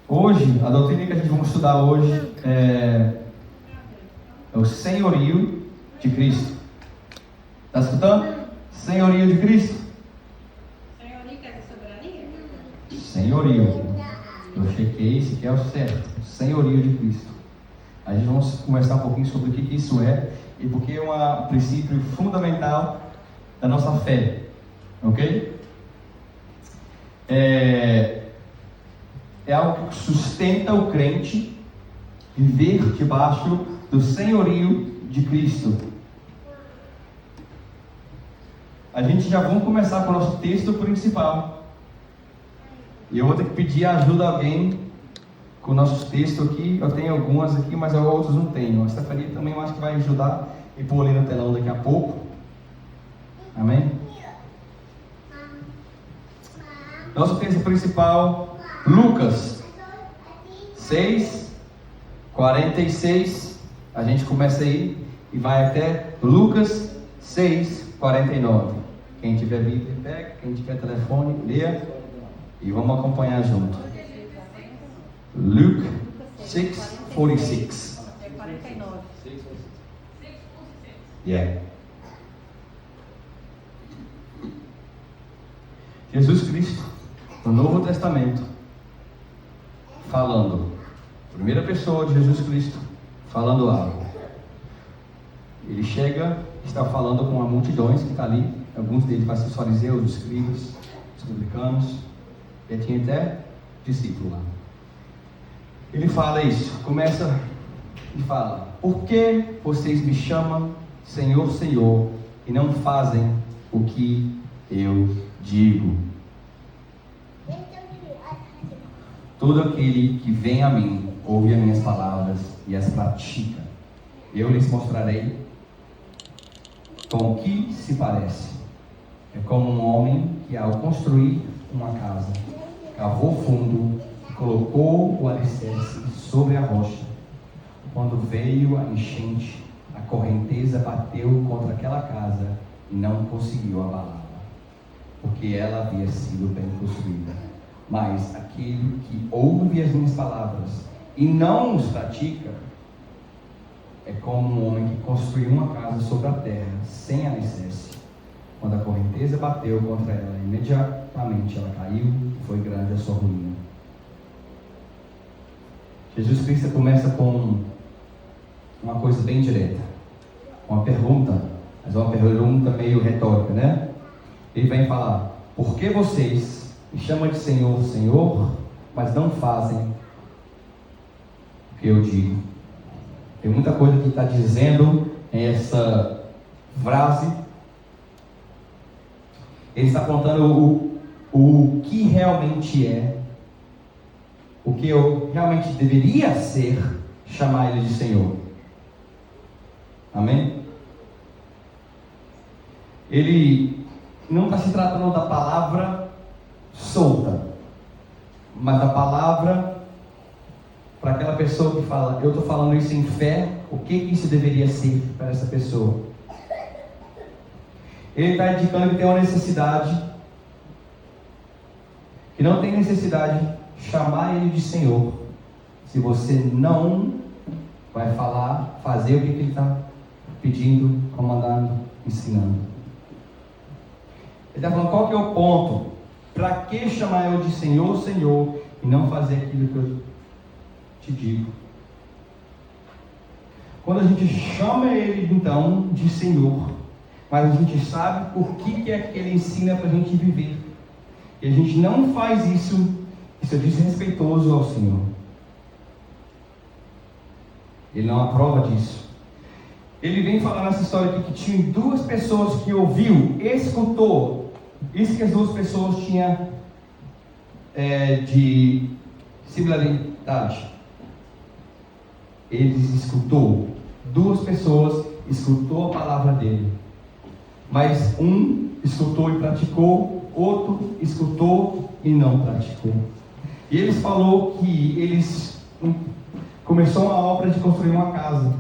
Hoje, a doutrina que a gente vai estudar hoje é o senhorio de Cristo. Está escutando? Senhorio de Cristo. Senhorio quer dizer soberania? Senhorio. Eu chequei, esse aqui é o certo. Senhorio de Cristo. A gente vai conversar um pouquinho sobre o que isso é e porque é um princípio fundamental da nossa fé. Ok? É algo que sustenta o crente viver debaixo do senhorio de Cristo. A gente já vamos começar com o nosso texto principal. E eu vou ter que pedir a ajuda a alguém com o nosso texto aqui. Eu tenho algumas aqui, mas outros não tenho. A Stephanie também eu acho que vai ajudar e pôr ali no telão daqui a pouco. Amém? Nosso texto principal, Lucas 6:46. A gente começa aí e vai até Lucas 6:49. Quem tiver Bíblia, pega. Quem tiver telefone, leia. E vamos acompanhar junto. Luke 6:46. É 49. Yeah. Jesus Cristo, no Novo Testamento, falando, primeira pessoa de Jesus Cristo, falando algo. Ele chega, está falando com as multidões que está ali, alguns deles vai ser os fariseus, os escribas, os publicanos, e tinha até discípulo lá. Ele fala isso, começa e fala: por que vocês me chamam Senhor, Senhor, e não fazem o que eu digo? Todo aquele que vem a mim, ouve as minhas palavras e as pratica, eu lhes mostrarei com o que se parece. É como um homem que, ao construir uma casa, cavou fundo e colocou o alicerce sobre a rocha. Quando veio a enchente, a correnteza bateu contra aquela casa e não conseguiu abalá-la, porque ela havia sido bem construída. Mas aquele que ouve as minhas palavras e não os pratica, é como um homem que construiu uma casa sobre a terra, sem alicerce. Quando a correnteza bateu contra ela, imediatamente ela caiu e foi grande a sua ruína. Jesus Cristo começa com uma coisa bem direta, uma pergunta, mas uma pergunta meio retórica, né? Ele vem falar: por que vocês me chamam de Senhor, Senhor, mas não fazem o que eu digo? Tem muita coisa que está dizendo em essa frase. Ele está apontando o que realmente é, o que eu realmente deveria ser, chamar ele de Senhor. Amém? Ele não está se tratando da palavra solta, mas da palavra para aquela pessoa que fala: eu estou falando isso em fé, o que isso deveria ser para essa pessoa? Ele está indicando que tem uma necessidade, que não tem necessidade de chamar ele de Senhor, se você não vai falar, fazer o que ele está pedindo, comandando, ensinando. Ele está falando: qual que é o ponto? Para que chamar eu de Senhor, Senhor, e não fazer aquilo que eu te digo? Quando a gente chama ele então de Senhor, mas a gente sabe o que é que ele ensina para a gente viver, e a gente não faz isso, isso é desrespeitoso ao Senhor. Ele não aprova disso. Ele vem falar nessa história aqui que tinha duas pessoas que ouviu, escutou. Isso que as duas pessoas tinham de similaridade. Eles escutou. Duas pessoas escutou a palavra dele. Mas um escutou e praticou, outro escutou e não praticou. E eles falou que eles começou uma obra de construir uma casa.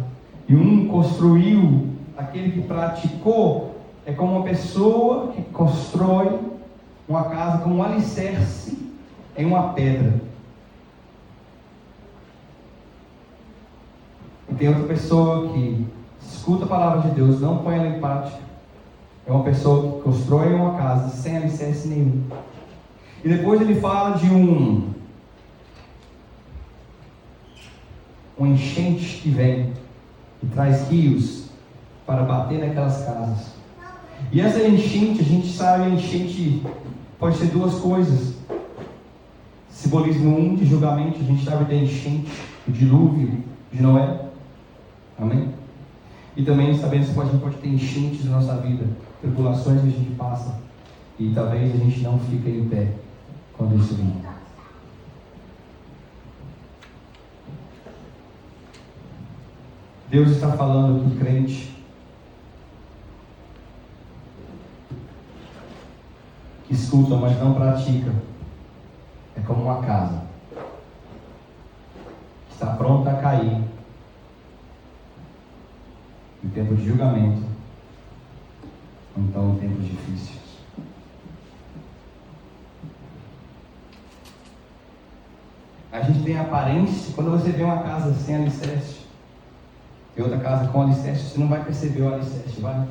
E um construiu, aquele que praticou é como uma pessoa que constrói uma casa com um alicerce em uma pedra. E tem outra pessoa que escuta a palavra de Deus, não põe ela em prática. É uma pessoa que constrói uma casa sem alicerce nenhum. E depois ele fala de um enchente que vem e traz rios para bater naquelas casas. E essa enchente, a gente sabe, a enchente pode ser duas coisas. Simbolismo 1 de julgamento, a gente sabe da enchente, o dilúvio de Noé. Amém? E também sabemos que a gente pode ter enchentes na nossa vida, tribulações que a gente passa. E talvez a gente não fique em pé quando isso vem. Deus está falando que o crente que escuta, mas não pratica, é como uma casa que está pronta a cair em tempo de julgamento, ou então em tempos difíceis. A gente tem a aparência, quando você vê uma casa sem alicerce e outra casa com alicerce, você não vai perceber o alicerce, vai?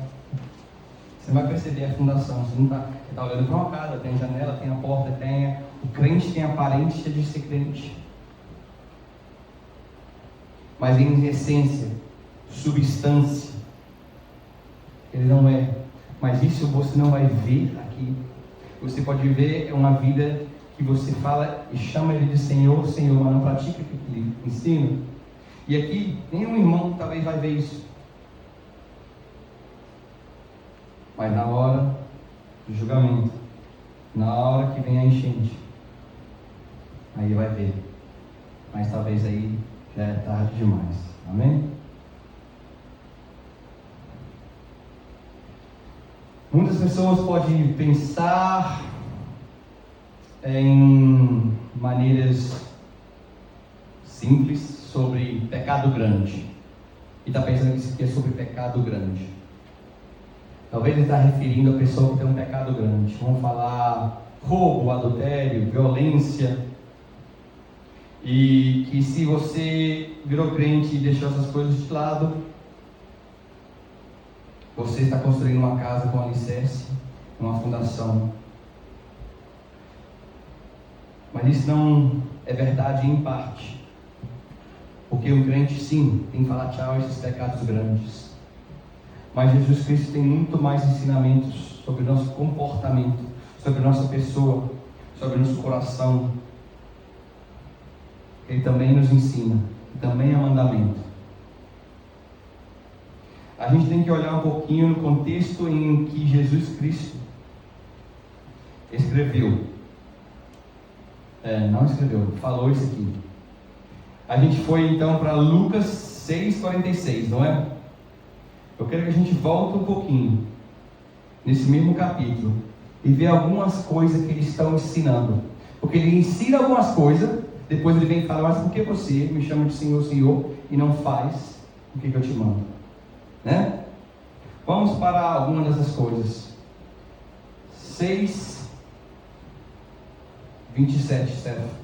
Você não vai perceber a fundação. Você não está olhando para uma casa, tem a janela, tem a porta, o crente tem a aparência de ser crente. Mas em essência, substância, ele não é. Mas isso você não vai ver aqui. Você pode ver uma vida que você fala e chama ele de Senhor, Senhor, mas não pratica o que ele ensina. E aqui, nenhum irmão talvez vai ver isso. Mas na hora do julgamento, na hora que vem a enchente, aí vai ver. Mas talvez aí já é tarde demais. Amém? Muitas pessoas podem pensar em maneiras simples sobre pecado grande. E está pensando que isso aqui é sobre pecado grande. Talvez ele está referindo a pessoa que tem um pecado grande. Vamos falar roubo, adultério, violência. E que se você virou crente e deixou essas coisas de lado, você está construindo uma casa com alicerce, uma fundação. Mas isso não é verdade em parte. Porque o crente, sim, tem que falar tchau a esses pecados grandes. Mas Jesus Cristo tem muito mais ensinamentos sobre o nosso comportamento, sobre a nossa pessoa, sobre o nosso coração. Ele também nos ensina, também é mandamento. A gente tem que olhar um pouquinho no contexto em que Jesus Cristo falou isso aqui. A gente foi então para Lucas 6,46, não é? Eu quero que a gente volte um pouquinho nesse mesmo capítulo e ver algumas coisas que eles estão ensinando. Porque ele ensina algumas coisas, depois ele vem e fala, mas por que você me chama de Senhor, Senhor e não faz o que eu te mando? Né? Vamos para alguma dessas coisas. 6:27, certo?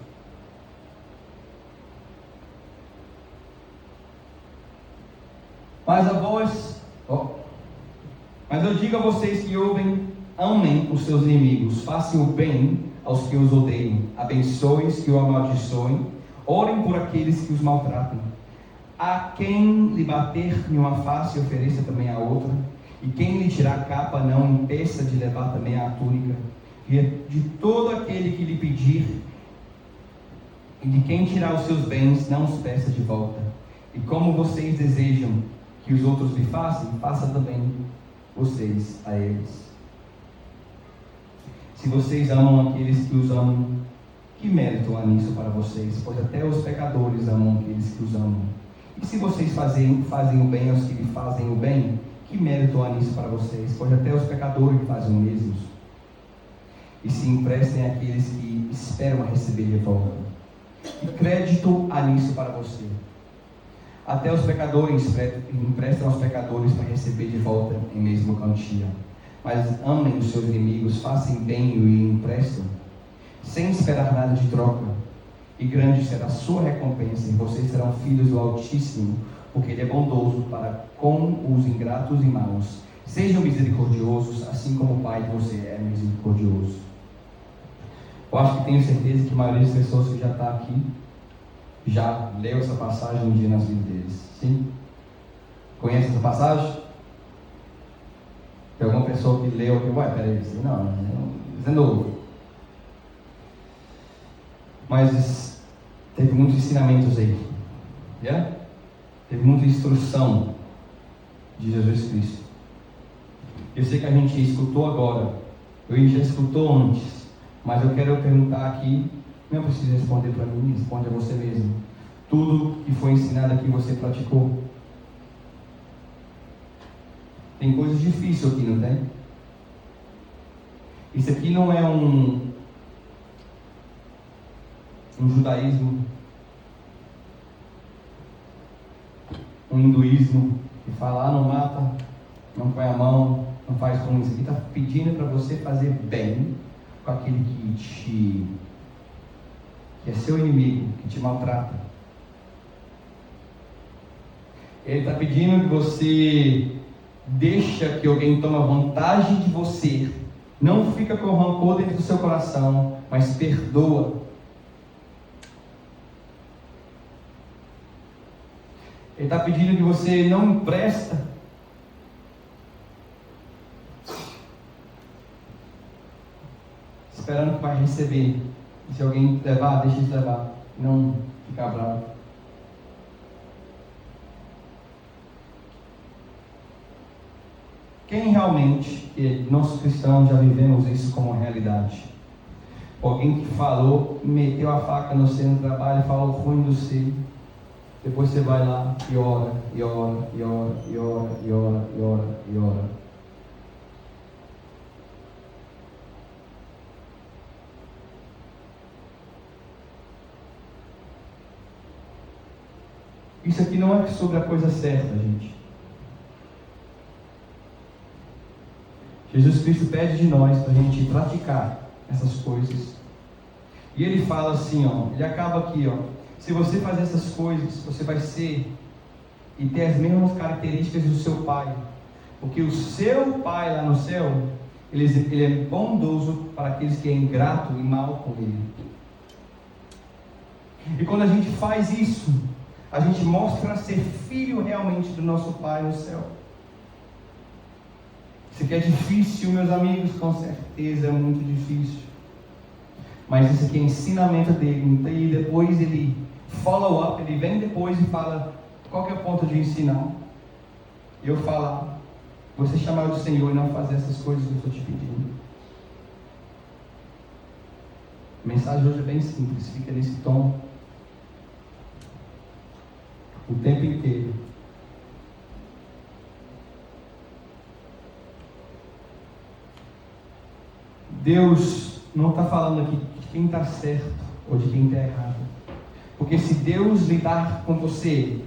Mas eu digo a vocês que ouvem, amem os seus inimigos, façam o bem aos que os odeiam, abençoem os que o amaldiçoem, orem por aqueles que os maltratam. A quem lhe bater em uma face, ofereça também a outra, e quem lhe tirar a capa, não impeça de levar também a túnica. E de todo aquele que lhe pedir, e de quem tirar os seus bens, não os peça de volta. E como vocês desejam que os outros lhe façam, faça também vocês a eles. Se vocês amam aqueles que os amam, que mérito há nisso para vocês? Pois até os pecadores amam aqueles que os amam. E se vocês fazem o bem aos que lhe fazem o bem, que mérito há nisso para vocês? Pois até os pecadores fazem o mesmo. E se emprestem àqueles que esperam a receber de volta. Que crédito há nisso para você? Até os pecadores emprestam aos pecadores para receber de volta em mesma quantia. Mas amem os seus inimigos, façam bem e emprestam, sem esperar nada de troca. e grande será a sua recompensa, e vocês serão filhos do Altíssimo, porque Ele é bondoso para com os ingratos e maus. Sejam misericordiosos, assim como o Pai de você é misericordioso. Eu acho que tenho certeza que a maioria das pessoas que já está aqui já leu essa passagem um dia nas vidas deles. Sim? Conhece essa passagem? Tem alguma pessoa que leu que, peraí, não, isso é novo. Mas teve muitos ensinamentos aí. Yeah? Teve muita instrução de Jesus Cristo. Eu sei que a gente escutou agora, a gente já escutou antes, mas eu quero perguntar aqui, não precisa responder para mim, responde a você mesmo. Tudo que foi ensinado aqui você praticou? Tem coisas difíceis aqui, não tem? Isso aqui não é um judaísmo, um hinduísmo que fala, não mata, não põe a mão, não faz ruim. Isso aqui está pedindo para você fazer bem com aquele que é seu inimigo, que te maltrata. Ele está pedindo que você deixa que alguém tome vantagem de você. Não fica com rancor dentro do seu coração, mas perdoa. Ele está pedindo que você não empresta. Esperando que vai receber. E se alguém levar, deixa de levar. Não ficar bravo. Quem realmente, nós cristãos já vivemos isso como realidade? Alguém que falou, meteu a faca no seu trabalho, falou ruim do seu. Depois você vai lá e ora, e ora, e ora, e ora, e ora, e ora, e ora. Isso aqui não é sobre a coisa certa, gente. Jesus Cristo pede de nós para a gente praticar essas coisas. E Ele fala assim, Ele acaba aqui, se você fazer essas coisas, você vai ser e ter as mesmas características do seu Pai. Porque o seu Pai lá no céu, Ele é bondoso para aqueles que é ingrato e mal com Ele. E quando a gente faz isso, a gente mostra ser filho realmente do nosso Pai no céu. Isso aqui é difícil, meus amigos, com certeza é muito difícil. Mas isso aqui é ensinamento dele. E depois ele follow up, ele vem depois e fala qual que é o ponto de ensinar. Eu falar, você chamar o Senhor e não fazer essas coisas que eu estou te pedindo. A mensagem hoje é bem simples, fica nesse tom o tempo inteiro. Deus não está falando aqui de quem está certo ou de quem está errado. Porque se Deus lidar com você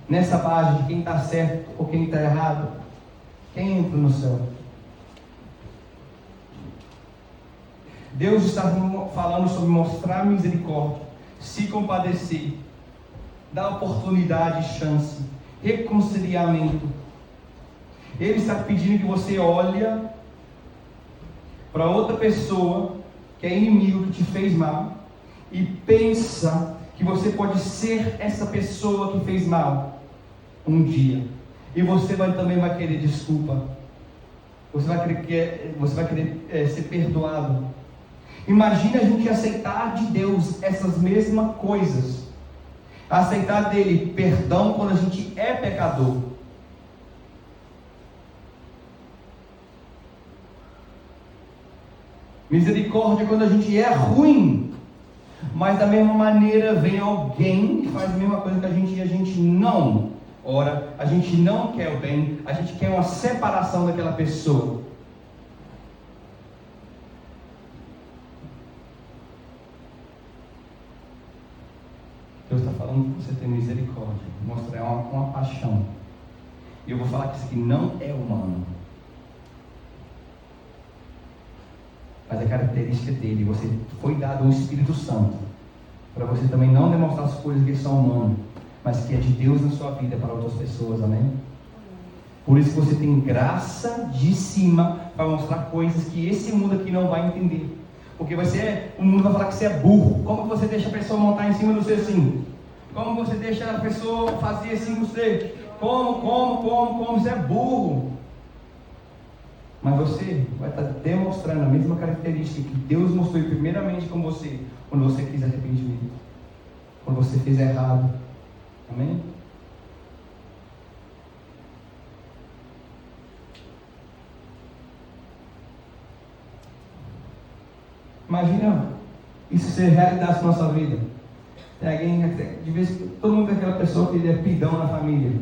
nessa base de quem está certo ou quem está errado, quem entra no céu? Deus está falando sobre mostrar misericórdia, se compadecer, dar oportunidade e chance, reconciliamento. Ele está pedindo que você olhe para outra pessoa que é inimigo, que te fez mal, e pensa que você pode ser essa pessoa que fez mal um dia. E você também vai querer desculpa. Você vai querer ser perdoado. Imagina a gente aceitar de Deus essas mesmas coisas. Aceitar dele perdão quando a gente é pecador. Misericórdia quando a gente é ruim. Mas da mesma maneira vem alguém que faz a mesma coisa que a gente e a gente não. Ora, a gente não quer o bem, a gente quer uma separação daquela pessoa. Deus está falando que você tem misericórdia, mostrar uma paixão. E eu vou falar que isso aqui não é humano, mas é característica dele. Você foi dado um Espírito Santo Para você também não demonstrar as coisas que são humanas, mas que é de Deus na sua vida para outras pessoas, amém? Por isso que você tem graça de cima para mostrar coisas que esse mundo aqui não vai entender. Porque o mundo vai falar que você é burro. Como que você deixa a pessoa montar em cima do seu assim? Como você deixa a pessoa fazer assim com você? Como? Você é burro. Mas você vai estar demonstrando a mesma característica que Deus mostrou primeiramente com você, quando você quis arrependimento, quando você fez errado. Amém? Imagina isso ser realidade na nossa vida. Tem alguém, de vez em todo mundo tem aquela pessoa que é pidão na família.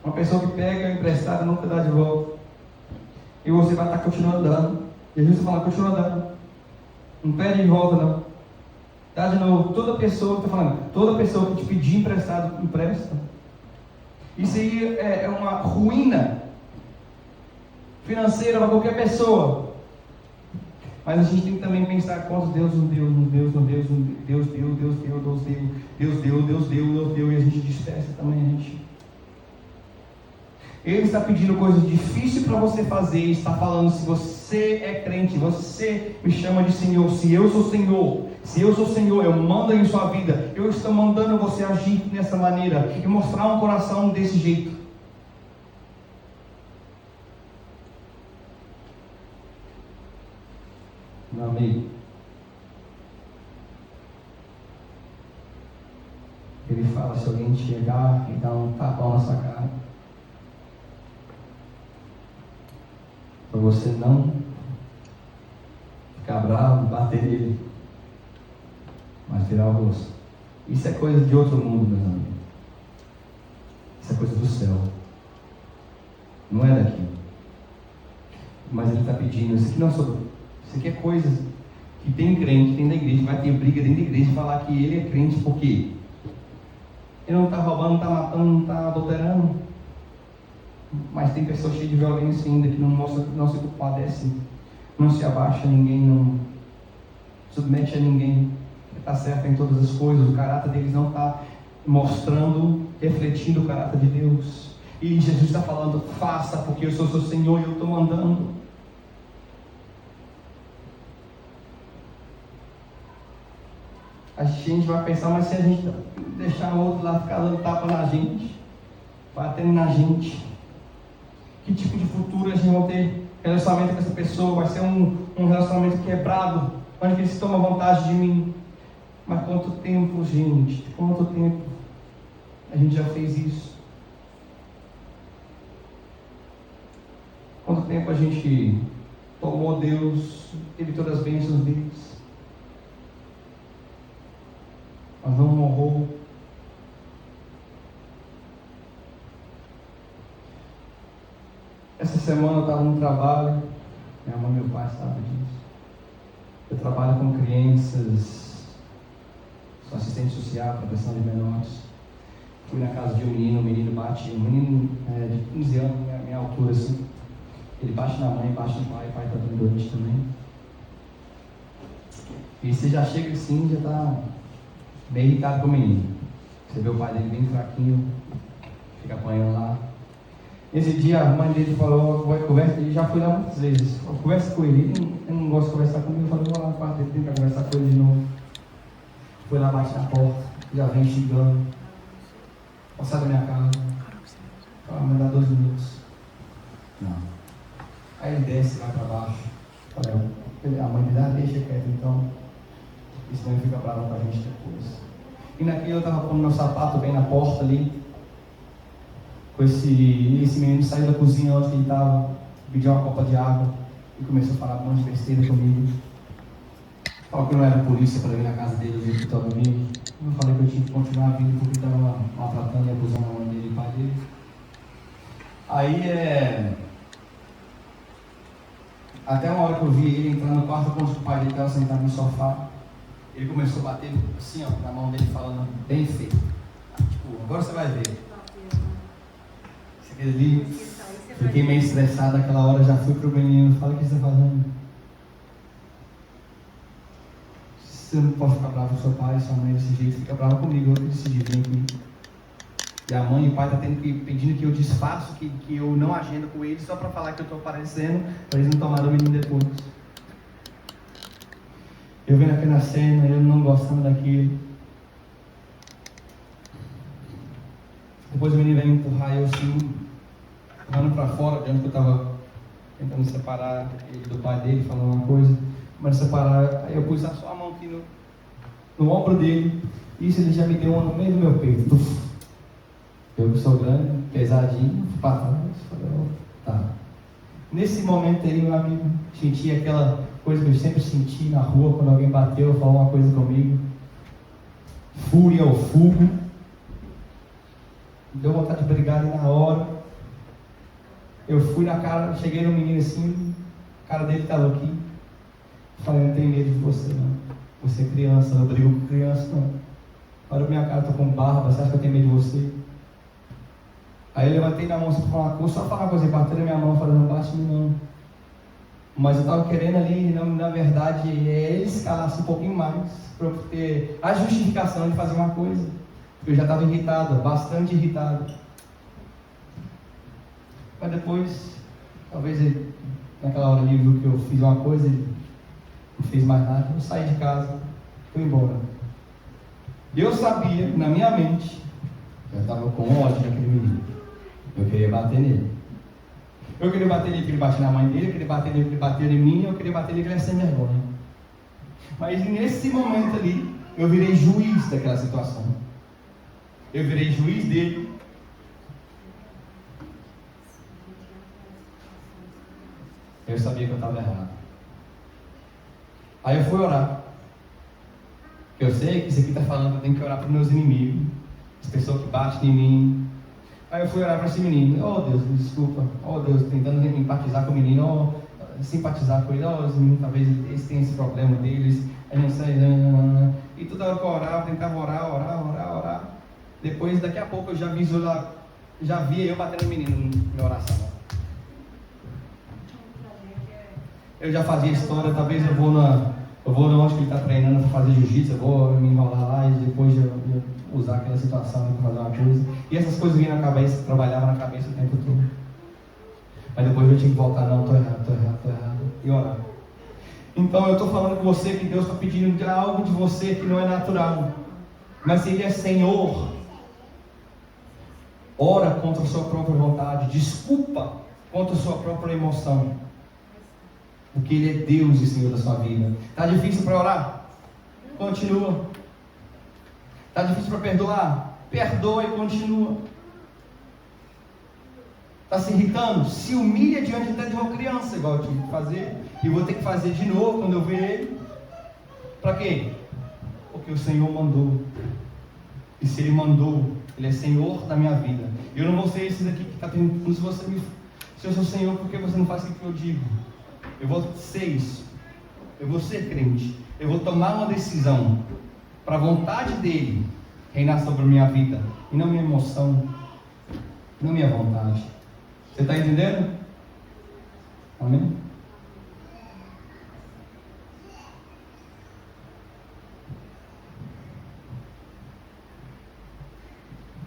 Uma pessoa que pega emprestado e nunca dá de volta. E você vai estar continuando dando. E a gente fala, continua dando. Não pede de volta não. Dá de novo. Toda pessoa que te pedir emprestado, empresta. Isso aí é uma ruína financeira para qualquer pessoa. Mas a gente tem que também pensar quantos Deus deu, e a gente dispersa também a gente. Ele está pedindo coisas difíceis para você fazer, está falando, se você é crente, você me chama de Senhor, se eu sou Senhor, eu mando em sua vida, eu estou mandando você agir dessa maneira, e mostrar um coração desse jeito. Meu amigo, ele fala, se alguém chegar e dar um tapão na sua cara, para você não ficar bravo, bater nele, mas virar o rosto. Isso é coisa de outro mundo, meus amigos. Isso é coisa do céu. Não é daqui. Mas ele está pedindo, isso aqui é coisa que tem crente, tem da igreja, vai ter briga dentro da igreja, falar que ele é crente, por quê? Ele não está roubando, não está matando, não está adulterando. Mas tem pessoas cheias de violência ainda, que não se compadece, não se abaixa a ninguém, não submete a ninguém, está certo em todas as coisas, o caráter deles não está refletindo o caráter de Deus. E Jesus está falando, faça, porque eu sou seu Senhor e eu estou mandando. A gente vai pensar, mas se a gente deixar o outro lá ficar dando tapa na gente, batendo na gente, que tipo de futuro a gente vai ter? Relacionamento com essa pessoa vai ser um relacionamento quebrado, onde ele se toma vantagem de mim. Mas quanto tempo, gente? Quanto tempo a gente já fez isso? Quanto tempo a gente tomou Deus, teve todas as bênçãos deles, mas não honrou? Essa semana eu estava no trabalho, minha mãe e meu pai sabem disso. Eu trabalho com crianças, sou assistente social, proteção de menores. Fui na casa de um menino bate, um menino de 15 anos, minha altura assim. Ele bate na mãe, bate no pai, o pai está dando doente também. E você já chega assim, já está bem irritado com o menino. Você vê o pai dele bem fraquinho, fica apanhando lá. Esse dia a mãe dele falou, conversa, ele já foi lá muitas vezes, conversa com ele, ele não gosta de conversar comigo, eu falei, vou lá no quarto dele, tentar conversar com ele de novo. Foi lá, bate na porta, já vem xingando, passar da minha casa, fala, me dá 2 minutos. Não. Aí ele desce lá para baixo, a mãe dele, deixa quieto, então, isso não fica bravo com a gente depois. E naquele eu estava pondo meu sapato bem na porta ali, esse menino saiu da cozinha onde ele estava, pediu uma copa de água e começou a falar um monte de besteira comigo. Falou que não era polícia para ir na casa dele, ele estava vindo. Eu falei que eu tinha que continuar vindo porque estava maltratando e abusando a mãe dele e o pai dele. Aí até uma hora que eu vi ele entrar no quarto, quando o pai dele estava sentado no sofá, ele começou a bater assim, ó, na mão dele, falando bem feio. Tipo, agora você vai ver. Ali, fiquei meio estressado naquela hora, já fui pro menino, fala o que você está fazendo. Você não pode ficar bravo com seu pai, sua mãe desse jeito, fica bravo comigo, eu que decidi vir aqui. E a mãe e o pai estão pedindo que eu disfarço, que eu não agendo com eles, só para falar que eu estou aparecendo, para eles não tomarem o menino depois. Eu vendo aquela cena, eu não gostando daquilo. Depois o menino vem me empurrar e eu assim, empurrando para fora, diante que eu estava tentando separar ele do pai dele, falando uma coisa, mas separar, aí eu pus só a mão aqui no ombro dele, e isso ele já me deu uma no meio do meu peito. Uf. Eu que sou grande, pesadinho, fui para trás, falei, tá. Nesse momento aí, meu amigo, senti aquela coisa que eu sempre senti na rua, quando alguém bateu, falou uma coisa comigo. Fúria ou fogo. Me deu vontade de brigar ali na hora. Eu fui na cara, cheguei no menino assim, a cara dele estava aqui. Falei, não tenho medo de você não. Você é criança, não brigo com criança não. Olha a minha cara, estou com barba, você acha que eu tenho medo de você? Aí eu levantei na mão assim para falar uma coisa, só falar uma coisa, bateu na minha mão, falando, não bate em mim não. Mas eu estava querendo ali, na verdade, ele escalasse um pouquinho mais, para eu ter a justificação de fazer uma coisa. Eu já estava irritado, bastante irritado. Mas depois, talvez ele, naquela hora ele viu que eu fiz uma coisa, ele não fez mais nada, eu saí de casa, fui embora. Eu sabia, na minha mente, eu estava com ódio daquele menino. Eu queria bater nele. Eu queria bater nele, que ele batia na mãe dele, eu queria bater nele, que ele batia em mim, eu queria bater nele, que ele ia ser vergonha. Mas nesse momento ali, eu virei juiz daquela situação. Eu virei juiz dele. Eu sabia que eu estava errado. Aí eu fui orar. Eu sei que isso aqui está falando que eu tenho que orar para os meus inimigos, as pessoas que batem em mim. Aí eu fui orar para esse menino. Oh Deus, me desculpa. Oh Deus, tentando empatizar com o menino. Oh, simpatizar com ele. Oh, esse menino, talvez eles tenham esse problema deles. Eu não sei. E toda hora que eu orava, eu tentava orar. Depois, daqui a pouco, eu já via eu batendo no menino na oração. Eu já fazia história, talvez eu vou onde ele está treinando para fazer jiu-jitsu, eu vou me enrolar lá e depois eu usar aquela situação para fazer uma coisa. E essas coisas vinham na cabeça, trabalhavam na cabeça o tempo todo. Mas depois eu tinha que voltar, não, estou errado, e orar. Então eu estou falando com você que Deus está pedindo algo de você que não é natural. Mas se Ele é Senhor, ora contra a sua própria vontade, desculpa contra a sua própria emoção. Porque Ele é Deus e Senhor da sua vida. Está difícil para orar? Continua. Está difícil para perdoar? Perdoa e continua. Está se irritando? Se humilha diante até de uma criança, igual eu tive que fazer. E vou ter que fazer de novo quando eu ver ele. Para quê? Porque o Senhor mandou. E se Ele mandou, Ele é Senhor da minha vida. Eu não vou ser esse daqui que está tentando. Se eu sou Senhor, por que você não faz o que eu digo? Eu vou ser isso. Eu vou ser crente. Eu vou tomar uma decisão para a vontade dEle reinar sobre a minha vida. E não minha emoção. Não minha vontade. Você está entendendo? Amém?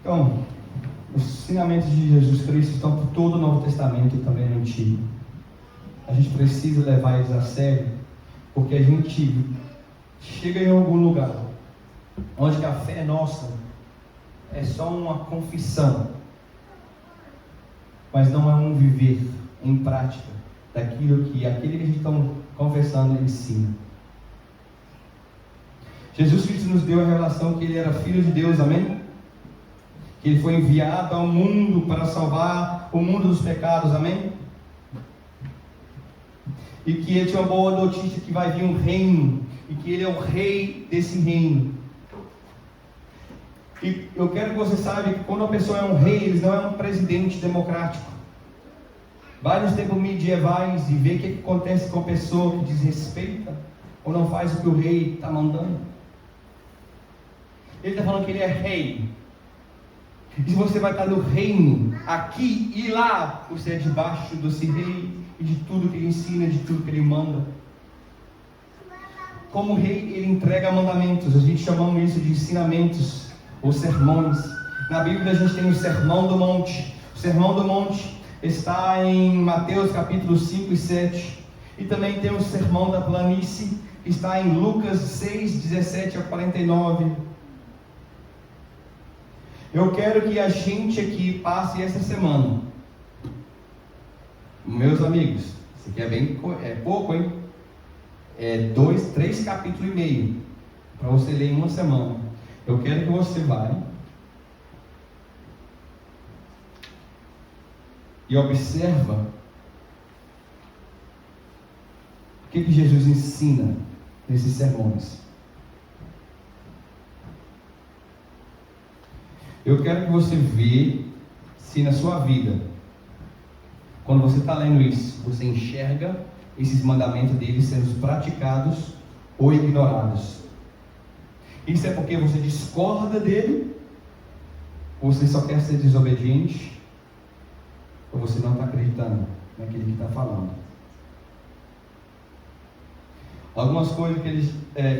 Então, os ensinamentos de Jesus Cristo estão por todo o Novo Testamento e também no Antigo. A gente precisa levar eles a sério, porque a gente chega em algum lugar onde a fé nossa é só uma confissão, mas não é um viver em prática daquilo que aquele que a gente está confessando ele ensina. Jesus Cristo nos deu a revelação que Ele era Filho de Deus, amém? Que Ele foi enviado ao mundo para salvar o mundo dos pecados, amém? E que Ele tinha uma boa notícia, que vai vir um reino, e que Ele é o rei desse reino. E eu quero que você saiba que quando uma pessoa é um rei, ele não é um presidente democrático. Vai nos tempos medievais e vê o que acontece com a pessoa que desrespeita ou não faz o que o rei está mandando. Ele está falando que Ele é rei. E você vai estar no reino, aqui e lá, você é debaixo desse rei e de tudo que Ele ensina, de tudo que Ele manda. como rei, ele entrega mandamentos. A gente chama isso de ensinamentos ou sermões. Na Bíblia a gente tem o Sermão do Monte. O Sermão do Monte está em Mateus capítulo 5 e 7. E também tem o Sermão da Planície, que está em Lucas 6, 17 a 49. Eu quero que a gente aqui passe essa semana, meus amigos, isso aqui é pouco, hein? É 3 capítulos e meio, para você ler em uma semana. Eu quero que você vá e observa o que Jesus ensina nesses sermões. Eu quero que você veja se na sua vida, quando você está lendo isso, você enxerga esses mandamentos dele sendo praticados ou ignorados. Isso é porque você discorda dele, ou você só quer ser desobediente, ou você não está acreditando naquele que está falando. Algumas coisas que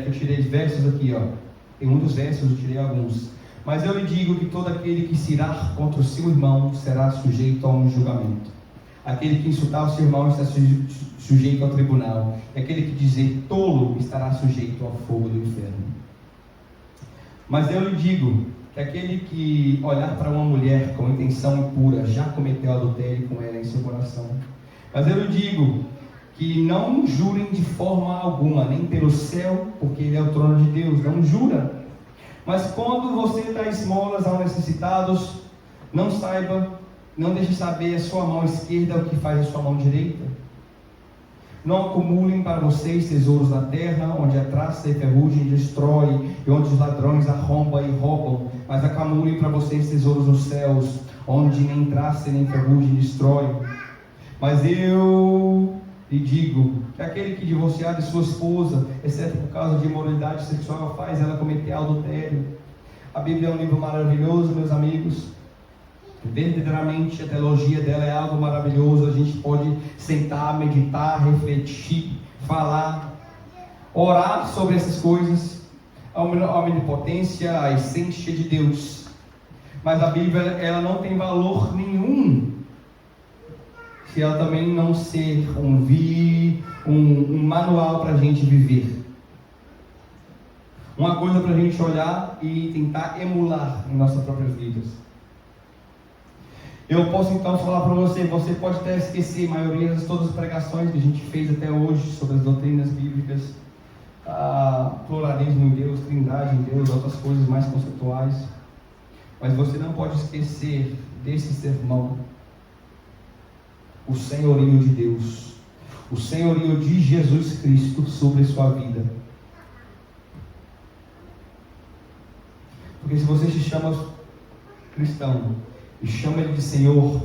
eu tirei de versos aqui, ó. Tem um dos versos, eu tirei alguns. Mas eu lhe digo que todo aquele que se irá contra o seu irmão será sujeito a um julgamento. Aquele que insultar o seu irmão está sujeito ao tribunal. E aquele que dizer tolo estará sujeito ao fogo do inferno. Mas eu lhe digo que aquele que olhar para uma mulher com intenção impura já cometeu adultério com ela em seu coração. Mas eu lhe digo que não jurem de forma alguma, nem pelo céu, porque ele é o trono de Deus, não jura. Mas quando você dá esmolas aos necessitados, não deixe saber a sua mão esquerda o que faz a sua mão direita. Não acumulem para vocês tesouros na terra, onde a traça e ferrugem destrói, e onde os ladrões arrombam e roubam, mas acumulem para vocês tesouros nos céus, onde nem traça nem ferrugem destrói. Mas eu lhe digo que aquele que divorciar de sua esposa, exceto por causa de imoralidade sexual, faz ela cometer adultério. A Bíblia é um livro maravilhoso, meus amigos. Verdadeiramente a teologia dela é algo maravilhoso. A gente pode sentar, meditar, refletir, falar, orar sobre essas coisas. A omnipotência, a essência de Deus. Mas a Bíblia, ela não tem valor nenhum se ela também não ser um manual para a gente viver. Uma coisa para a gente olhar e tentar emular em nossas próprias vidas. Eu posso então falar para você pode até esquecer a maioria de todas as pregações que a gente fez até hoje sobre as doutrinas bíblicas, pluralismo em Deus, trindade em Deus, outras coisas mais conceituais. Mas você não pode esquecer desse sermão. O senhorio de Deus, o senhorio de Jesus Cristo sobre sua vida. Porque se você se chama cristão e chama Ele de Senhor,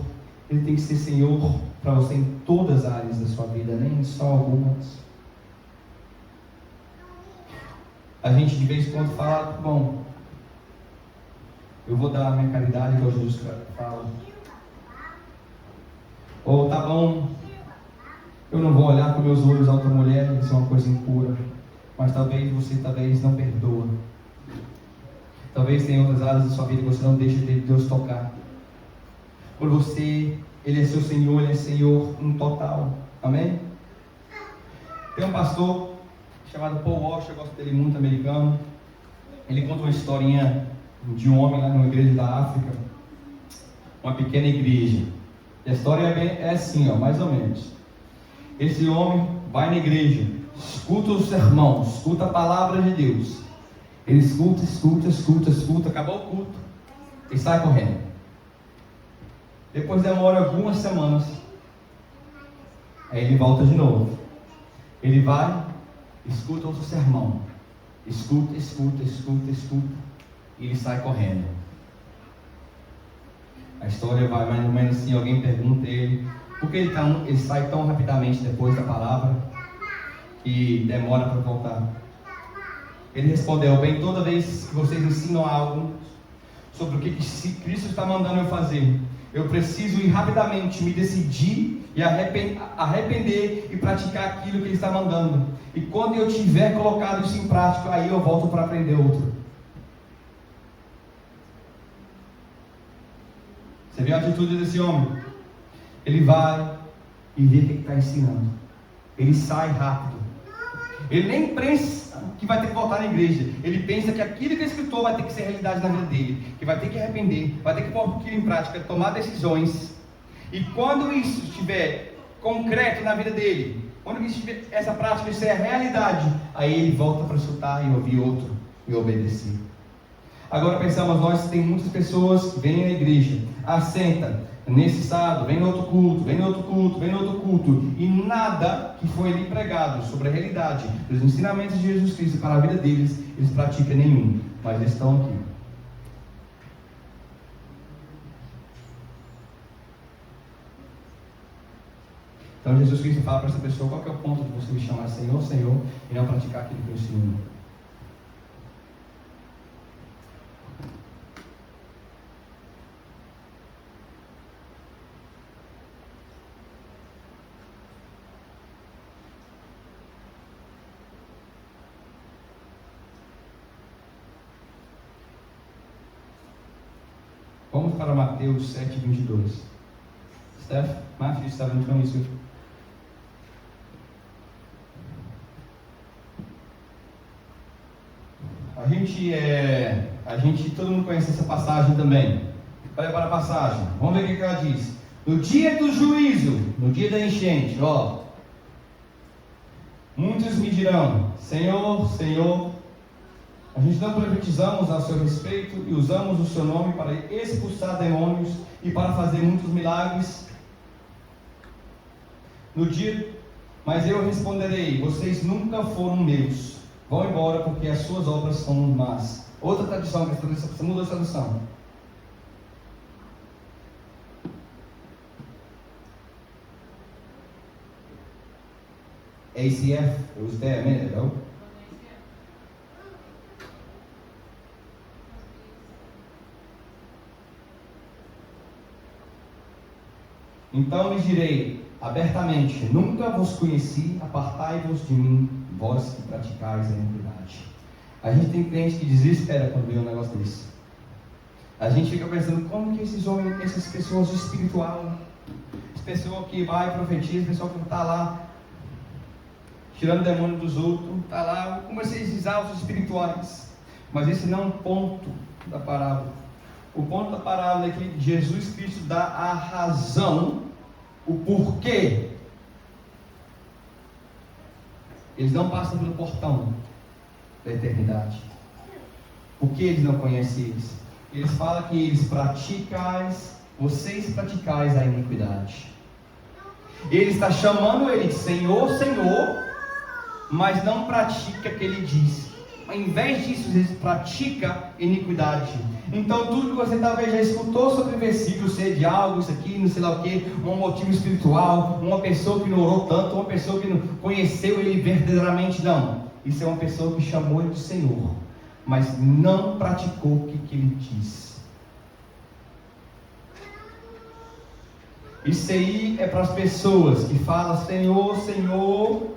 Ele tem que ser Senhor para você em todas as áreas da sua vida, nem só algumas. A gente de vez em quando fala, bom, eu vou dar a minha caridade, igual Jesus fala. Ou tá bom, eu não vou olhar com meus olhos a outra mulher, isso é uma coisa impura. Mas talvez você não perdoa. Talvez tenha outras áreas da sua vida que você não deixa Deus tocar. Por você, Ele é seu Senhor, Ele é Senhor em total. Amém? Tem um pastor chamado Paul Walsh, eu gosto dele muito, americano. Ele conta uma historinha de um homem lá numa igreja da África. Uma pequena igreja. A história é assim, mais ou menos. Esse homem vai na igreja, escuta o sermão, escuta a palavra de Deus. Ele escuta, acabou o culto e sai correndo. Depois demora algumas semanas, aí ele volta de novo. Ele vai, escuta outro sermão, escuta, e ele sai correndo. A história vai mais ou menos assim, alguém pergunta a ele, por que ele sai tão rapidamente depois da palavra, que demora para voltar? Ele respondeu, bem, toda vez que vocês ensinam algo sobre o que Cristo está mandando eu fazer, eu preciso ir rapidamente me decidir e arrepender e praticar aquilo que Ele está mandando. E quando eu tiver colocado isso em prática, aí eu volto para aprender outro. Você viu a atitude desse homem? Ele vai e vê o que está ensinando. Ele sai rápido. Ele nem pensa que vai ter que voltar na igreja. Ele pensa que aquilo que ele escutou vai ter que ser realidade na vida dele. Que vai ter que arrepender, vai ter que pôr aquilo em prática, tomar decisões. E quando isso estiver concreto na vida dele, quando essa prática estiver realidade, aí ele volta para escutar e ouvir outro e obedecer. Agora pensamos, nós tem muitas pessoas que vêm à igreja, assenta nesse sábado, vem no outro culto, vem no outro culto, vem no outro culto, e nada que foi ali pregado sobre a realidade dos ensinamentos de Jesus Cristo para a vida deles, eles praticam nenhum, mas eles estão aqui. Então Jesus Cristo fala para essa pessoa: qual que é o ponto de você me chamar Senhor, Senhor, e não praticar aquilo que eu ensino? Vamos para Mateus 7, 22. Steph, Matthew 7, 22. Todo mundo conhece essa passagem também. Olha para a passagem, vamos ver o que ela diz. No dia do juízo, no dia da enchente, muitos me dirão: Senhor, Senhor, a gente não profetizamos a seu respeito e usamos o seu nome para expulsar demônios e para fazer muitos milagres. Mas eu responderei: vocês nunca foram meus. Vão embora, porque as suas obras são más. Outra tradução, você muda a tradução. ACF, it was there a minute ago. Então lhes direi abertamente: nunca vos conheci, apartai-vos de mim, vós que praticais a iniquidade. A gente tem crente que desespera quando vê um negócio desse. A gente fica pensando: como que esses homens, essas pessoas espiritual, essa pessoa que vai e profetiza, pessoa que está lá tirando demônio dos outros, está lá, como esses altos espirituais. Mas esse não é um ponto da parábola. O ponto da parábola é que Jesus Cristo dá a razão, o porquê eles não passam pelo portão da eternidade. Por que eles não conhecem eles? Eles falam que vocês praticais a iniquidade. Ele está chamando ele de Senhor, Senhor, mas não pratica o que ele diz. Ao invés disso, eles praticam iniquidade. Então tudo que você talvez já escutou sobre o versículo, ser de algo, isso aqui, não sei lá o que, um motivo espiritual, uma pessoa que não orou tanto, uma pessoa que não conheceu ele verdadeiramente, não. Isso é uma pessoa que chamou ele de Senhor, mas não praticou o que ele diz. Isso aí é para as pessoas que falam: Senhor, Senhor,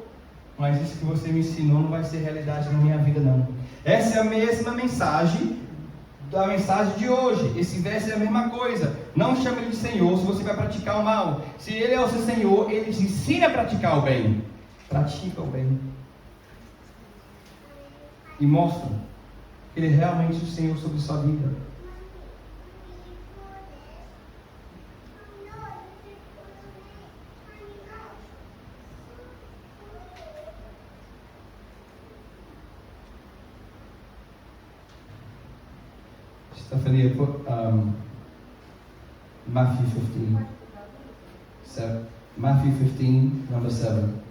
mas isso que você me ensinou não vai ser realidade na minha vida, não. Essa é a mesma mensagem da mensagem de hoje. Esse verso é a mesma coisa. Não chame ele de Senhor se você vai praticar o mal. Se ele é o seu Senhor, ele te ensina a praticar o bem. Pratica o bem. E mostra que ele é realmente o Senhor sobre sua vida. Stephanie, put Matthew 15. Matthew 15, number 7.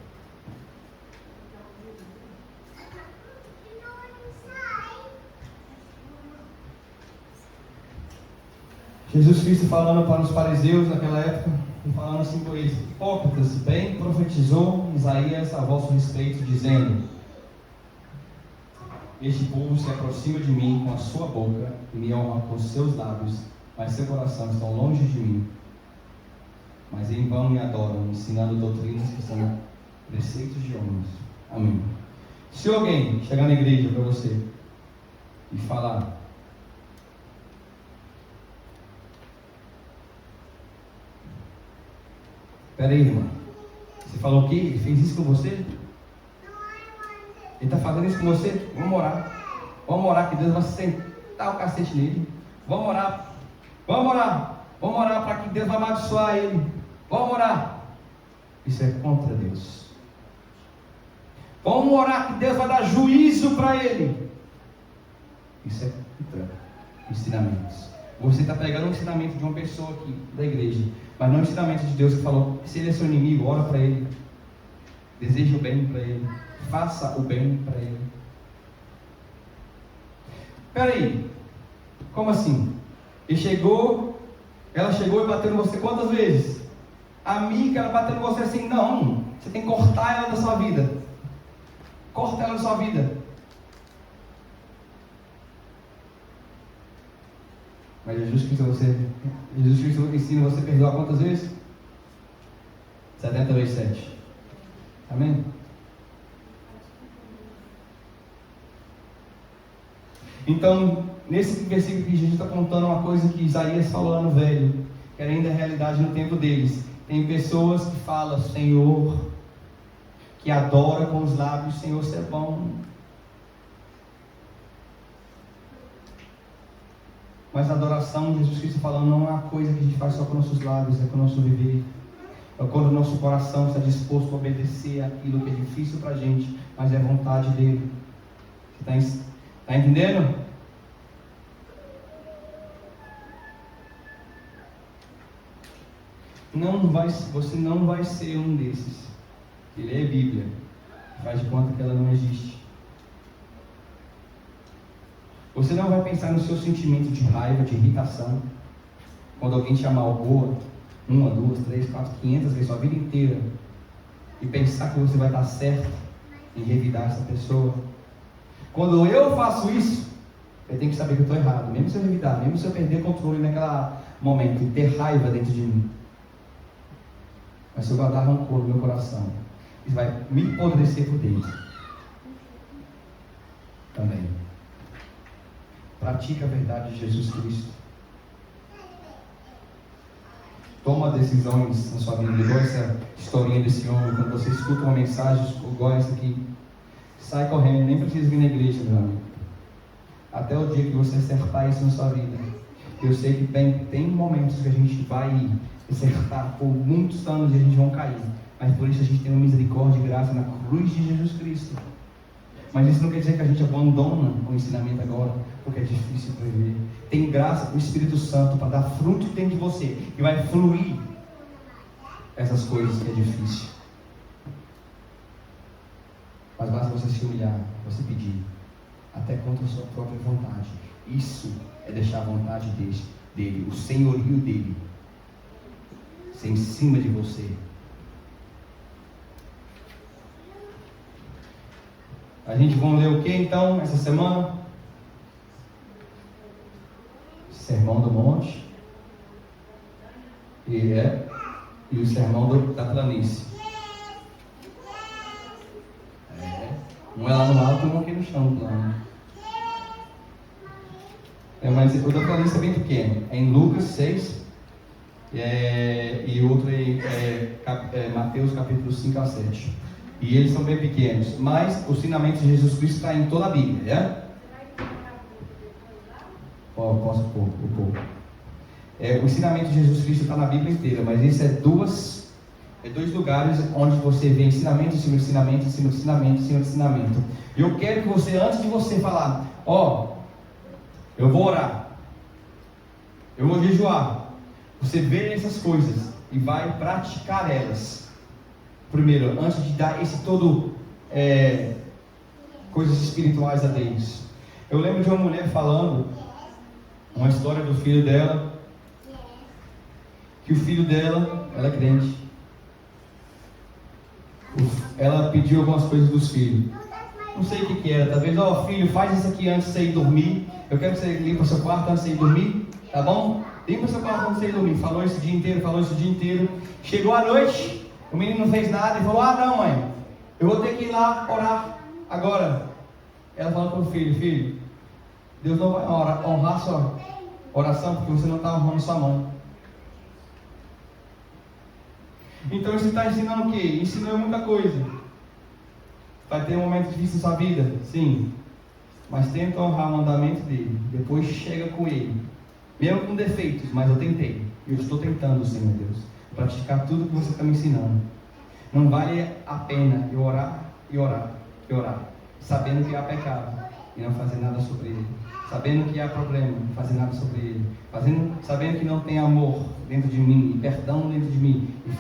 Jesus Cristo falando para os fariseus naquela época, e falando assim por eles: hipócritas, bem profetizou Isaías a vosso respeito, dizendo: este povo se aproxima de mim com a sua boca e me honra com os seus lábios, mas seu coração está longe de mim. mas em vão me adoram, ensinando doutrinas que são preceitos de homens. Amém. Se alguém chegar na igreja para você e falar: peraí, irmã, você falou que ele fez isso com você? Ele está fazendo isso com você? Vamos orar. Vamos orar que Deus vai sentar o cacete nele. Vamos orar. Vamos orar. Vamos orar para que Deus vai abençoar ele. Vamos orar. Isso é contra Deus. Vamos orar que Deus vai dar juízo para ele. Isso é contra ensinamentos. Você está pegando o ensinamento de uma pessoa aqui da igreja, mas não o ensinamento de Deus que falou que se ele é seu inimigo, ora para ele. Deseja o bem para ele. Faça o bem para ele. Peraí, como assim? Ela chegou e bateu em você quantas vezes? Amiga, ela bateu em você assim? Não, você tem que cortar ela da sua vida. Corta ela da sua vida. Mas Jesus Cristo ensina você a perdoar quantas vezes? 70 vezes 7. Amém? Então, nesse versículo que Jesus está contando uma coisa que Isaías falou lá no Velho, que era ainda a realidade no tempo deles. Tem pessoas que falam Senhor, que adora com os lábios, Senhor, você é bom. Mas a adoração, Jesus Cristo falando, não é uma coisa que a gente faz só com nossos lábios, é com o nosso viver. É quando o nosso coração está disposto a obedecer aquilo que é difícil para a gente, mas é vontade dele. Você está entendendo? Você não vai ser um desses que lê a Bíblia, faz de conta que ela não existe. Você não vai pensar no seu sentimento de raiva, de irritação, quando alguém te amalgoa 1, 2, 3, 4, 500 vezes, sua vida inteira, e pensar que você vai estar certo em revidar essa pessoa. Quando eu faço isso, eu tenho que saber que eu estou errado, mesmo se eu revidar, mesmo se eu perder controle naquele momento e ter raiva dentro de mim. Mas se eu guardar rancor no meu coração, isso vai me apodrecer por dentro também. Pratica a verdade de Jesus Cristo. Toma decisões na sua vida, igual essa historinha desse homem. Quando você escuta uma mensagem igual essa aqui, sai correndo, nem precisa vir na igreja, meu amigo. Até o dia que você acertar isso na sua vida. Eu sei que tem momentos que a gente vai acertar por muitos anos e a gente vai cair, mas por isso a gente tem uma misericórdia e graça na cruz de Jesus Cristo. Mas isso não quer dizer que a gente abandona o ensinamento agora, porque é difícil para viver. Tem graça do Espírito Santo para dar fruto dentro de você, e vai fluir essas coisas que é difícil. Mas basta você se humilhar, você pedir, até contra a sua própria vontade. Isso é deixar a vontade dele, o senhorio dele, ser em cima de você. A gente vai ler o que então essa semana? Sermão do Monte e o Sermão da Planície. Um é lá no alto e um aqui no chão, plano. Mas o da Planície é bem pequeno. É em Lucas 6 e o outro é Mateus capítulo 5 a 7. E eles são bem pequenos, mas o ensinamento de Jesus Cristo está em toda a Bíblia, Posso pôr um pouco. O ensinamento de Jesus Cristo está na Bíblia inteira, mas esse é dois lugares onde você vê ensinamento em cima de ensinamento, em cima de ensinamento, em cima de ensinamento. E eu quero que você, antes de você falar, eu vou orar, eu vou jejuar, você vê essas coisas e vai praticar elas. Primeiro, antes de dar esse todo coisas espirituais a Deus. Eu lembro de uma mulher falando uma história do filho dela, que o filho dela, ela é crente, ela pediu algumas coisas dos filhos, não sei o que era, talvez, filho, faz isso aqui antes de você ir dormir, eu quero que você limpe o seu quarto antes de você ir dormir. Tá bom? Limpa seu coração sem dormir. Falou isso o dia inteiro, falou isso o dia inteiro. Chegou a noite, o menino não fez nada e falou: ah, não, mãe, eu vou ter que ir lá orar agora. Ela falou para o filho: filho, Deus não vai honrar sua oração porque você não está honrando sua mãe. Então isso está ensinando o quê? Ensinou muita coisa. Vai ter um momento difícil na sua vida? Sim. Mas tenta honrar o mandamento dele. Depois chega com ele. Mesmo com defeitos, mas eu tentei. Eu estou tentando, Senhor Deus, praticar tudo que você está me ensinando. Não vale a pena eu orar e orar e orar, sabendo que há pecado e não fazer nada sobre ele. Sabendo que há problema, não fazer nada sobre ele. Sabendo que não tem amor dentro de mim, e perdão dentro de mim, e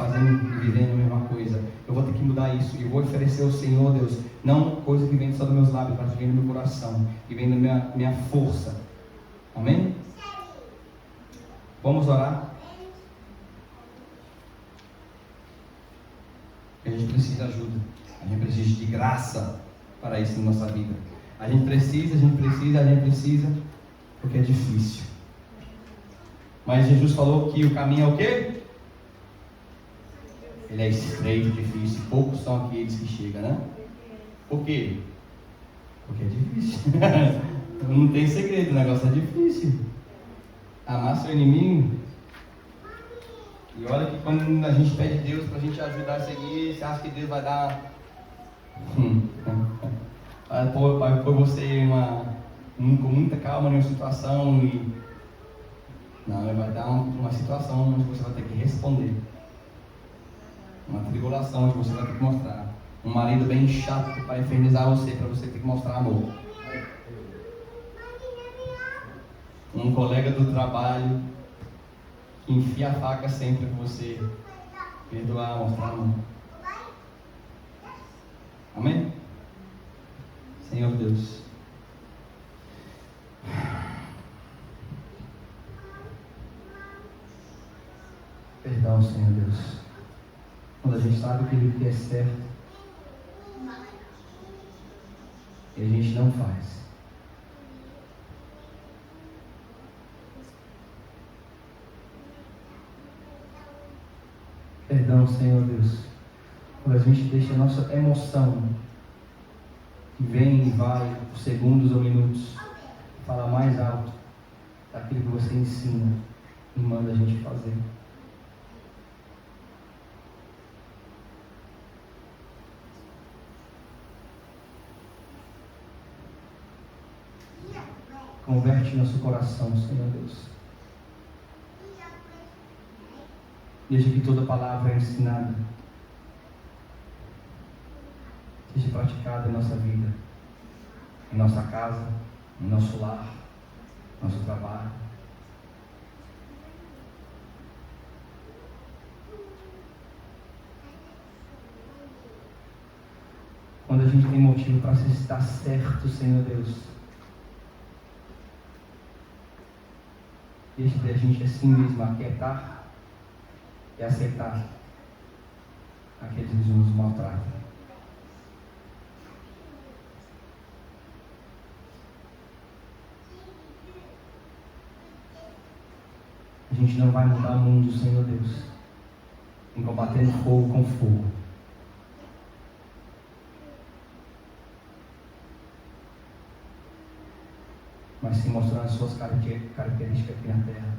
vivendo a mesma coisa. Eu vou ter que mudar isso. E eu vou oferecer ao Senhor, Deus, não coisa que vem só dos meus lábios, mas que vem do meu coração, que vem da minha força. Amém? Vamos orar? A gente precisa de ajuda. A gente precisa de graça para isso na nossa vida. A gente precisa, porque é difícil. Mas Jesus falou que o caminho é o quê? Ele é estreito, difícil. Poucos são aqueles que chegam, né? Por quê? Porque é difícil. Não tem segredo, o negócio é difícil. Amar seu inimigo. E olha que quando a gente pede a Deus para a gente ajudar a seguir, você acha que Deus vai dar... vai pôr você com muita calma em uma situação e... Não, ele vai dar uma situação onde você vai ter que responder. Uma tribulação onde você vai ter que mostrar. Um marido bem chato para infernizar você, para você ter que mostrar amor. Um colega do trabalho que enfia a faca sempre para você perdoar, mostrar amor. Amém? Senhor Deus, perdão, Senhor Deus, quando a gente sabe que é certo e a gente não faz. Perdão, Senhor Deus, quando a gente deixa a nossa emoção, que vem e vai por segundos ou minutos, falar mais alto daquilo que você ensina e manda a gente fazer. Converte nosso coração, Senhor Deus. Deixa que toda palavra ensinada seja praticada em nossa vida, em nossa casa, em nosso lar, no nosso trabalho. Quando a gente tem motivo para estar certo, Senhor Deus, deixa a gente assim mesmo aquietar e aceitar aqueles que nos maltratam. A gente não vai mudar o mundo, Senhor Deus, em combatendo fogo com fogo. Mas sim mostrando as suas características aqui na terra.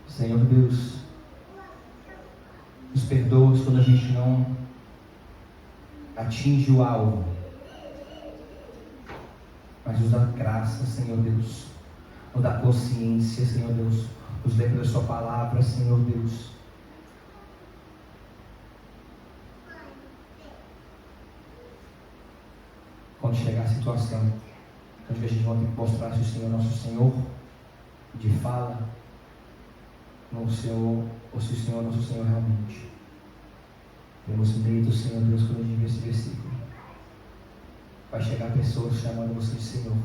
Senhor Deus, nos perdoa quando a gente não atinge o alvo, mas nos dá graça, Senhor Deus, nos dá consciência, Senhor Deus, nos lembra da sua palavra, Senhor Deus. Quando chegar a situação onde a gente vai ter que mostrar se o Senhor é nosso Senhor, de fala, no Senhor, ou se o Senhor é nosso Senhor realmente. Temos medo, Senhor Deus, quando a gente vê esse versículo. Vai chegar pessoas chamando você de Senhor.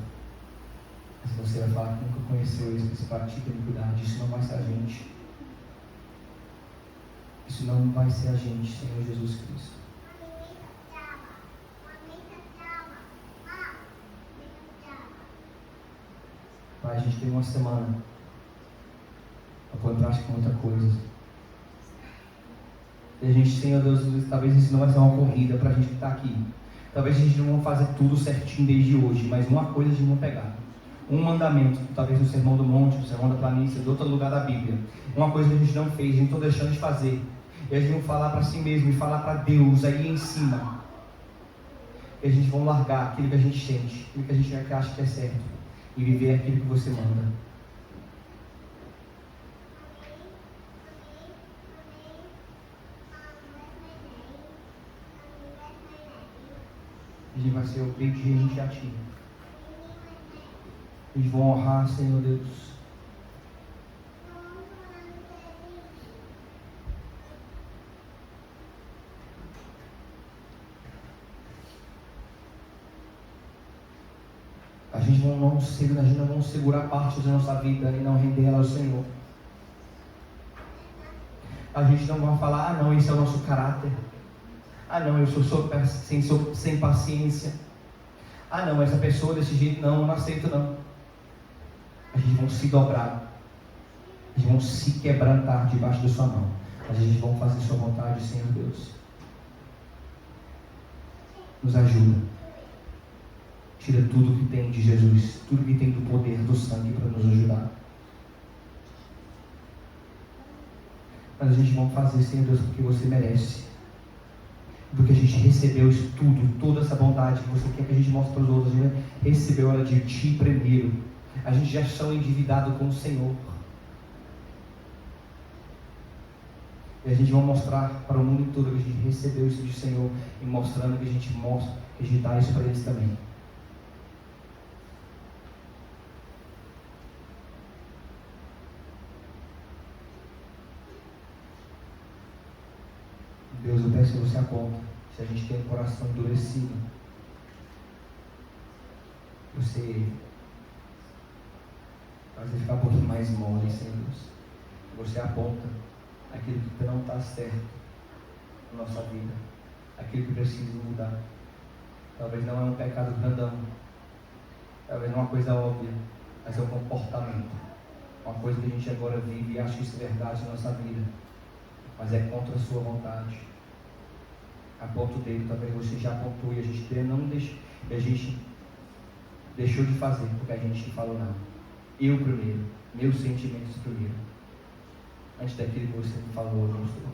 Mas você vai falar que nunca conheceu isso, que você pratica iniquidade. Isso não vai ser a gente. Isso não vai ser a gente, Senhor Jesus Cristo. Pai, a gente tem uma semana para pôr em prática muita coisa. E a gente, Senhor Deus, talvez isso não vai ser uma corrida para a gente que está aqui. Talvez a gente não vai fazer tudo certinho desde hoje, mas uma coisa a gente vai pegar. Um mandamento, talvez no Sermão do Monte, no Sermão da Planície, de outro lugar da Bíblia. Uma coisa que a gente não fez, a gente está deixando de fazer. E a gente vai falar para si mesmo e falar para Deus aí em cima. E a gente vai largar aquilo que a gente sente, aquilo que a gente acha que é certo. E viver aquilo que você manda. A gente vai ser obediente a Ti. Eles vão honrar, Senhor Deus. A gente não vai segurar parte da nossa vida e não render ela ao Senhor. A gente não vai falar, não, esse é o nosso caráter. Não, eu sou sem paciência. Não, essa pessoa desse jeito não aceito não. A gente vai se dobrar. A gente vai se quebrantar debaixo da sua mão. Mas a gente vai fazer sua vontade, Senhor Deus. Nos ajuda. Tira tudo que tem de Jesus, tudo que tem do poder do sangue para nos ajudar. Mas a gente vai fazer, Senhor Deus, porque você merece. Porque a gente recebeu isso tudo, toda essa bondade que você quer que a gente mostre para os outros. A gente recebeu ela de Ti primeiro. A gente já está endividado com o Senhor. E a gente vai mostrar para o mundo todo que a gente recebeu isso do Senhor. E mostrando que a gente mostra, que a gente dá isso para eles também. Deus, eu peço que você aponta. Se a gente tem um coração endurecido, você faz ele ficar um pouquinho mais mole, Senhor Deus. Você aponta aquilo que não está certo na nossa vida, aquilo que precisa mudar. Talvez não é um pecado grandão, talvez não é uma coisa óbvia, mas é um comportamento, uma coisa que a gente agora vive e acha que isso é verdade na nossa vida, mas é contra a sua vontade. Aponta o dedo, talvez você já apontou e a gente não deixou, e a gente deixou de fazer porque a gente falou não. Eu primeiro, meus sentimentos primeiro, antes daquilo que você me falou, mostrou.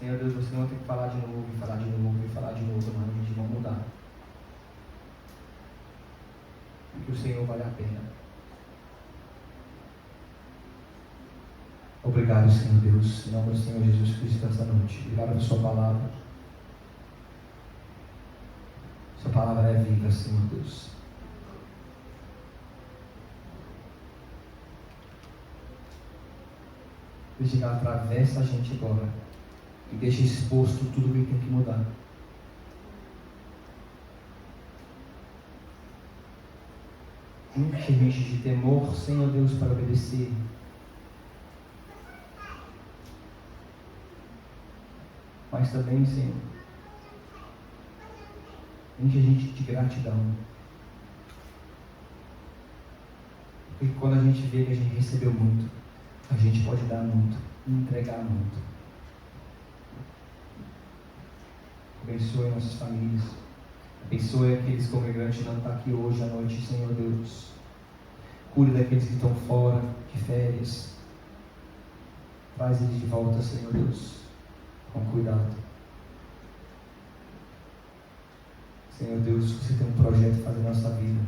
Senhor Deus, você não tem que falar de novo, e falar de novo, e falar de novo, mas a gente vai mudar. Porque o Senhor vale a pena. Obrigado, Senhor Deus, em nome do Senhor Jesus Cristo, esta noite. Obrigado pela sua palavra. Sua palavra é viva, Senhor Deus. Deixa que ela atravessa a gente agora e deixa exposto tudo o que tem que mudar. Enche a gente de temor, Senhor Deus, para obedecer. Mas também, Senhor, enche a gente de gratidão. Porque quando a gente vê que a gente recebeu muito, a gente pode dar muito, entregar muito. Abençoe nossas famílias. Abençoe aqueles congregantes que não estão aqui hoje à noite, Senhor Deus. Cure daqueles que estão fora, de férias. Traz eles de volta, Senhor Deus. Com cuidado. Senhor Deus, você tem um projeto para fazer na nossa vida.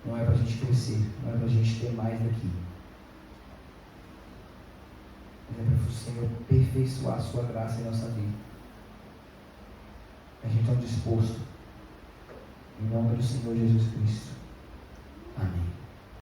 Não é para a gente crescer, não é para a gente ter mais daqui. Mas é para o Senhor aperfeiçoar a sua graça em nossa vida. A gente está disposto. Em nome do Senhor Jesus Cristo. Amém.